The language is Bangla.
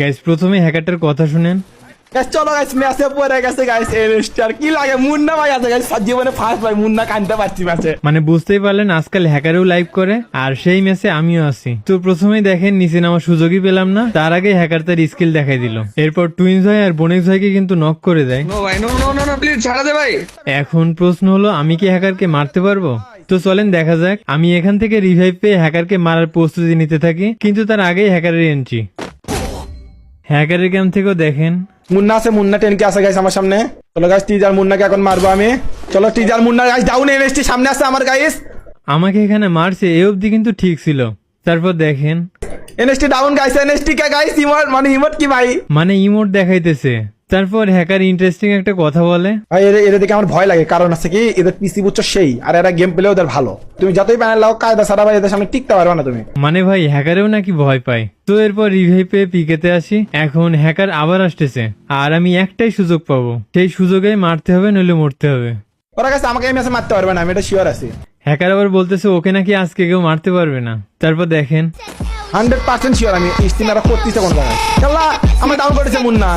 গাইস প্রথমে হ্যাকারটার কথা শুনেন। গাইস চলো গাইস ম্যাচে পড়ে গেছে গাইস এনএসটি কি লাগে মুন্না ভাই আছে গাইস জীবনে ফার্স্ট ভাই মুন্না কানতে পারছি ম্যাচে। মানে বুঝতেই পারলেন আজকাল হ্যাকারও লাইভ করে আর সেই ম্যাচে আমিও আছি। তো প্রথমেই দেখেন নিচে নামার সুযোগই পেলাম না, তার আগে হ্যাকার তার স্কিল দেখাই দিল। এরপর টুইন্স ভাই আর বোনেক্স ভাইকে কিন্তু নক করে দেয়। নো ভাই no no no no please ছাড়া দে ভাই। এখন প্রশ্ন হলো আমি কি হ্যাকারকে মারতে পারবো? তো চলেন দেখা যাক। আমি এখান থেকে রিভাইভ পেয়ে হ্যাকারকে মারার প্রস্তুতি নিতে থাকি, কিন্তু তার আগেই হ্যাকারের এন্ট্রি। হ্যাকারের গেম থেকেও দেখেন মুন্না আছে, মুন্না টেনকে আছে গাইস আমার সামনে। চলো গাইস টিজার মুন্নাকে এখন মারবো আমি। চলো teaser Munna guys down NST সামনে আছে আমার গাইস। আমাকে এখানে মারছে এ অবধি কিন্তু ঠিক ছিল। তারপর দেখেন এনএসটি ডাউন গাইস, এনএসটি কে গাইস ইমোট মানে ইমোট কি ভাই? মানে ইমোট দেখাইতেছে। তারপর হ্যাকার ইন্টারেস্টিং একটা কথা বলে, ভাই এদের দেখে আমার ভয় লাগে, কারণ আছে কি এদের পিসি বুঝছো সেই, আর এরা গেম প্লে ওদের ভালো। তুমি যতই প্যানেল লাও কায়দা ছাড়া ভাই এদের সামনে টিকতে পারবে না তুমি। মানে ভাই হ্যাকারেও নাকি ভয় পায়। তো এরপর রিভাইভ পেয়ে পিকেতে আসি। এখন হ্যাকার আবার আসতেছে আর আমি একটাই সুযোগ পাবো, সেই সুযোগে মারতে হবে নইলে মরতে হবে। ওরা কাছে আমাকে এই ম্যাচে মারতে পারবে না, আমি এটা শিওর আছি। হ্যাকার আবার বলতেছে ওকে নাকি আজকে কেউ মারতে পারবে না। তারপর দেখেন 100% শিওর আমি স্টিনারা করতেছে কোন জায়গায়। খেলা আমার ডাউন করেছে মুন্না।